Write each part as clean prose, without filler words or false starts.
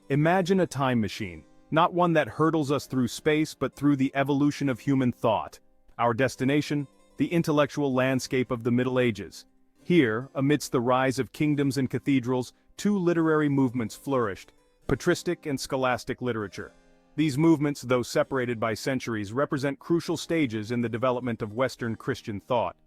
Imagine a time machine, not one that hurtles us through space but through the evolution of human thought. Our destination? The intellectual landscape of the Middle Ages. Here, amidst the rise of kingdoms and cathedrals, two literary movements flourished: patristic and scholastic literature. These movements, though separated by centuries, represent crucial stages in the development of Western Christian thought.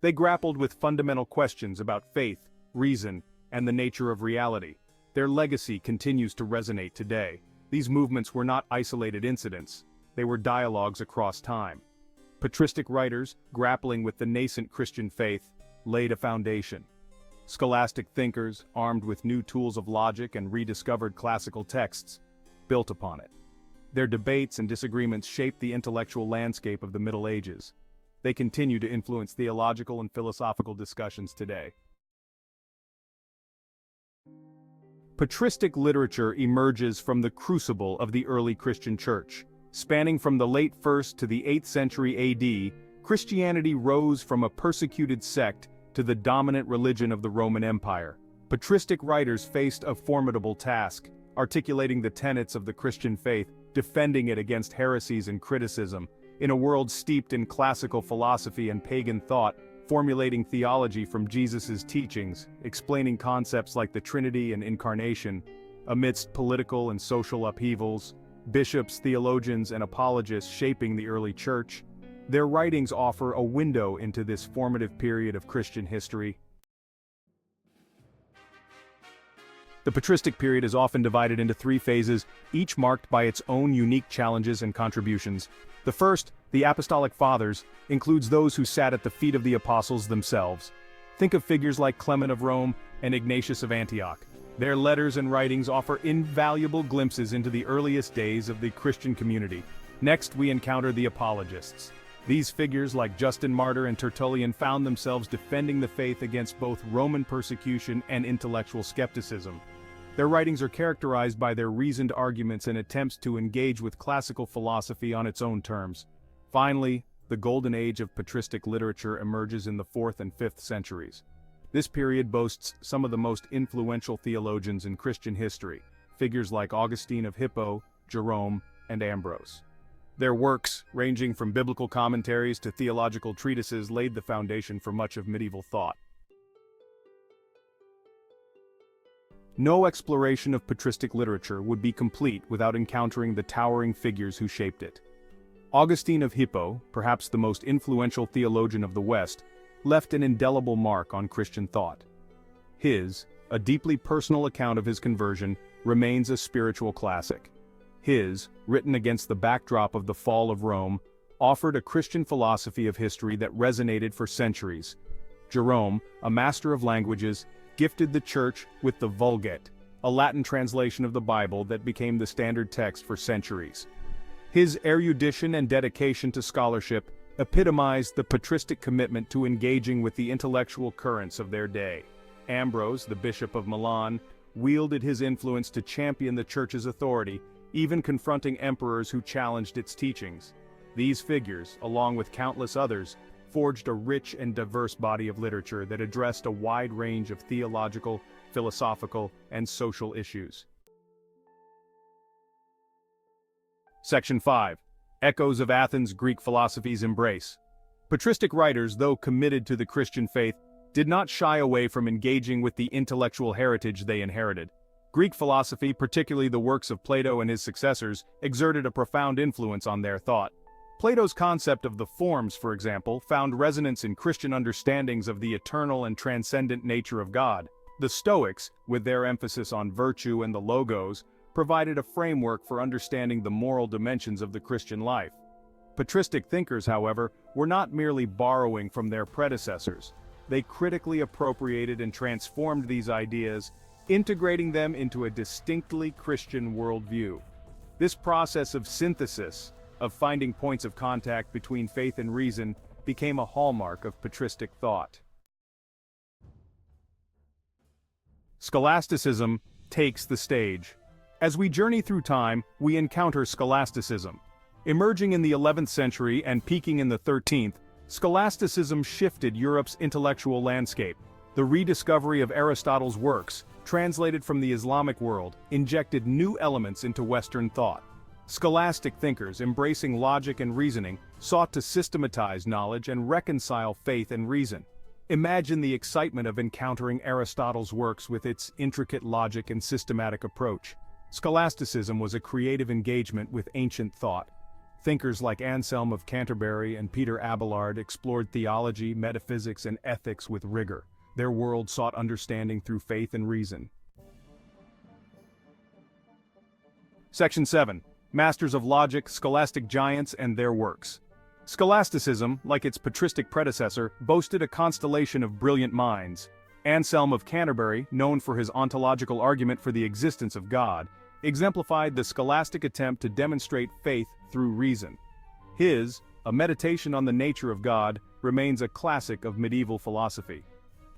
They grappled with fundamental questions about faith, reason, and the nature of reality. Their legacy continues to resonate today. These movements were not isolated incidents. They were dialogues across time. Patristic writers, grappling with the nascent Christian faith, laid a foundation. Scholastic thinkers, armed with new tools of logic and rediscovered classical texts, built upon it. Their debates and disagreements shaped the intellectual landscape of the Middle Ages. They continue to influence theological and philosophical discussions today. Patristic literature emerges from the crucible of the early Christian Church. Spanning from the late 1st to the 8th century AD, Christianity rose from a persecuted sect to the dominant religion of the Roman Empire. Patristic writers faced a formidable task, articulating the tenets of the Christian faith, defending it against heresies and criticism. In a world steeped in classical philosophy and pagan thought, formulating theology from Jesus' teachings, explaining concepts like the Trinity and Incarnation. Amidst political and social upheavals, bishops, theologians, and apologists shaping the early church, their writings offer a window into this formative period of Christian history. The patristic period is often divided into three phases, each marked by its own unique challenges and contributions. The first, the Apostolic Fathers, includes those who sat at the feet of the apostles themselves. Think of figures like Clement of Rome and Ignatius of Antioch. Their letters and writings offer invaluable glimpses into the earliest days of the Christian community. Next, we encounter the apologists. These figures, like Justin Martyr and Tertullian, found themselves defending the faith against both Roman persecution and intellectual skepticism. Their writings are characterized by their reasoned arguments and attempts to engage with classical philosophy on its own terms. Finally, the golden age of patristic literature emerges in the 4th and 5th centuries. This period boasts some of the most influential theologians in Christian history, figures like Augustine of Hippo, Jerome, and Ambrose. Their works, ranging from biblical commentaries to theological treatises, laid the foundation for much of medieval thought. No exploration of patristic literature would be complete without encountering the towering figures who shaped it. Augustine of Hippo, perhaps the most influential theologian of the West, left an indelible mark on Christian thought. His, a deeply personal account of his conversion, remains a spiritual classic. His, written against the backdrop of the fall of Rome, offered a Christian philosophy of history that resonated for centuries. Jerome, a master of languages, gifted the Church with the Vulgate, a Latin translation of the Bible that became the standard text for centuries. His erudition and dedication to scholarship epitomized the patristic commitment to engaging with the intellectual currents of their day. Ambrose, the Bishop of Milan, wielded his influence to champion the Church's authority, even confronting emperors who challenged its teachings. These figures, along with countless others, forged a rich and diverse body of literature that addressed a wide range of theological, philosophical, and social issues. Section 5. Echoes of Athens' Greek Philosophy's Embrace. Patristic writers, though committed to the Christian faith, did not shy away from engaging with the intellectual heritage they inherited. Greek philosophy, particularly the works of Plato and his successors, exerted a profound influence on their thought. Plato's concept of the forms, for example, found resonance in Christian understandings of the eternal and transcendent nature of God. The Stoics, with their emphasis on virtue and the logos, provided a framework for understanding the moral dimensions of the Christian life. Patristic thinkers, however, were not merely borrowing from their predecessors. They critically appropriated and transformed these ideas, integrating them into a distinctly Christian worldview. This process of synthesis, of finding points of contact between faith and reason, became a hallmark of patristic thought. Scholasticism takes the stage. As we journey through time, we encounter scholasticism. Emerging in the 11th century and peaking in the 13th, scholasticism shifted Europe's intellectual landscape. The rediscovery of Aristotle's works, translated from the Islamic world, injected new elements into Western thought. Scholastic thinkers, embracing logic and reasoning, sought to systematize knowledge and reconcile faith and reason. Imagine the excitement of encountering Aristotle's works with its intricate logic and systematic approach. Scholasticism was a creative engagement with ancient thought. Thinkers like Anselm of Canterbury and Peter Abelard explored theology, metaphysics, and ethics with rigor. Their world sought understanding through faith and reason. Section 7. Masters of Logic, Scholastic Giants and Their Works. Scholasticism, like its patristic predecessor, boasted a constellation of brilliant minds. Anselm of Canterbury, known for his ontological argument for the existence of God, exemplified the scholastic attempt to demonstrate faith through reason. His, A Meditation on the Nature of God, remains a classic of medieval philosophy.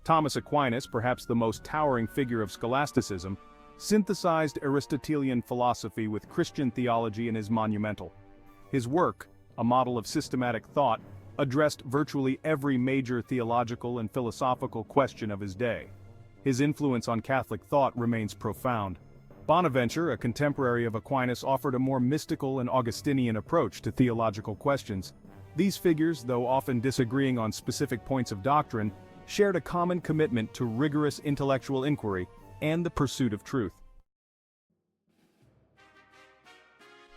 Thomas Aquinas, perhaps the most towering figure of scholasticism, synthesized Aristotelian philosophy with Christian theology in his Monumental. His work, a model of systematic thought, addressed virtually every major theological and philosophical question of his day. His influence on Catholic thought remains profound. Bonaventure, a contemporary of Aquinas, offered a more mystical and Augustinian approach to theological questions. These figures, though often disagreeing on specific points of doctrine, shared a common commitment to rigorous intellectual inquiry and the pursuit of truth.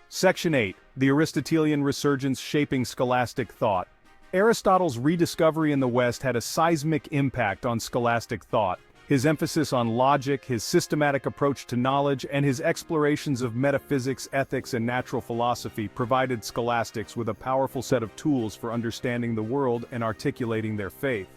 Section 8. The Aristotelian Resurgence Shaping Scholastic Thought. Aristotle's rediscovery in the West had a seismic impact on scholastic thought. His emphasis on logic, his systematic approach to knowledge, and his explorations of metaphysics, ethics, and natural philosophy provided scholastics with a powerful set of tools for understanding the world and articulating their faith.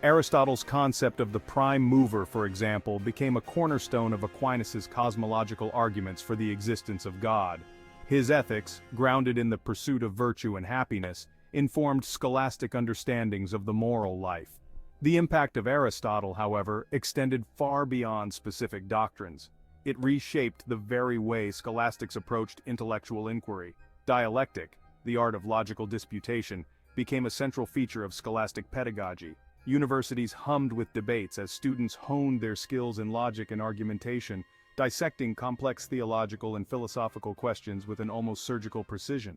Aristotle's concept of the prime mover, for example, became a cornerstone of Aquinas' cosmological arguments for the existence of God. His ethics, grounded in the pursuit of virtue and happiness, informed scholastic understandings of the moral life. The impact of Aristotle, however, extended far beyond specific doctrines. It reshaped the very way scholastics approached intellectual inquiry. Dialectic, the art of logical disputation, became a central feature of scholastic pedagogy. Universities hummed with debates as students honed their skills in logic and argumentation, dissecting complex theological and philosophical questions with an almost surgical precision.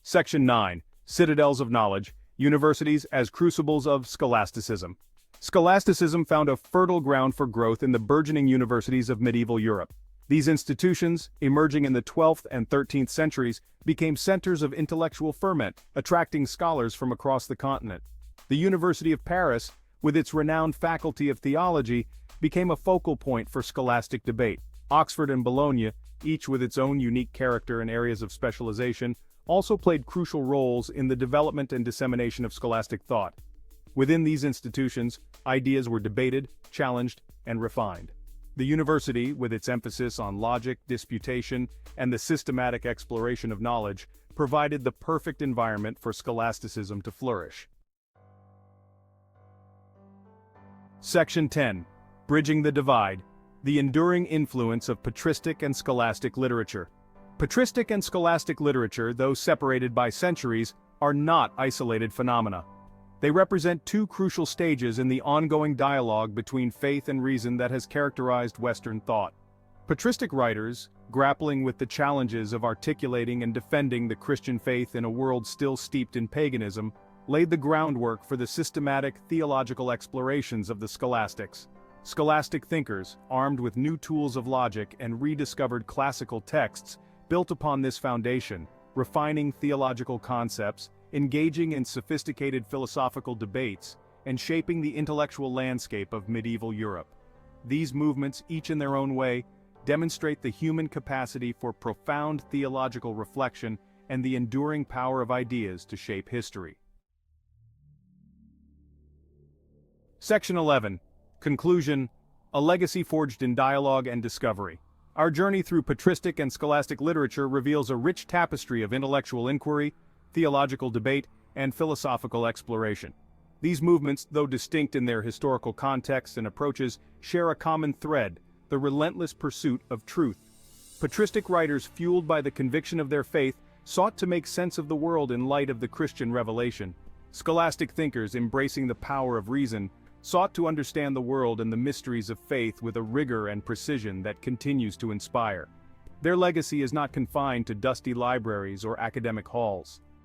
Section 9. Citadels of Knowledge, Universities as Crucibles of Scholasticism. Scholasticism found a fertile ground for growth in the burgeoning universities of medieval Europe. These institutions, emerging in the 12th and 13th centuries, became centers of intellectual ferment, attracting scholars from across the continent. The University of Paris, with its renowned faculty of theology, became a focal point for scholastic debate. Oxford and Bologna, each with its own unique character and areas of specialization, also played crucial roles in the development and dissemination of scholastic thought. Within these institutions, ideas were debated, challenged, and refined. The university, with its emphasis on logic, disputation, and the systematic exploration of knowledge, provided the perfect environment for scholasticism to flourish. Section 10. Bridging the Divide. The Enduring Influence of Patristic and Scholastic Literature. Patristic and scholastic literature, though separated by centuries, are not isolated phenomena. They represent two crucial stages in the ongoing dialogue between faith and reason that has characterized Western thought. Patristic writers, grappling with the challenges of articulating and defending the Christian faith in a world still steeped in paganism, laid the groundwork for the systematic theological explorations of the scholastics. Scholastic thinkers, armed with new tools of logic and rediscovered classical texts, built upon this foundation, refining theological concepts, engaging in sophisticated philosophical debates, and shaping the intellectual landscape of medieval Europe. These movements, each in their own way, demonstrate the human capacity for profound theological reflection and the enduring power of ideas to shape history. Section 11. Conclusion. A legacy forged in dialogue and discovery. Our journey through patristic and scholastic literature reveals a rich tapestry of intellectual inquiry, theological debate, and philosophical exploration. These movements, though distinct in their historical contexts and approaches, share a common thread: the relentless pursuit of truth. Patristic writers, fueled by the conviction of their faith, sought to make sense of the world in light of the Christian revelation. Scholastic thinkers, embracing the power of reason, sought to understand the world and the mysteries of faith with a rigor and precision that continues to inspire. Their legacy is not confined to dusty libraries or academic halls.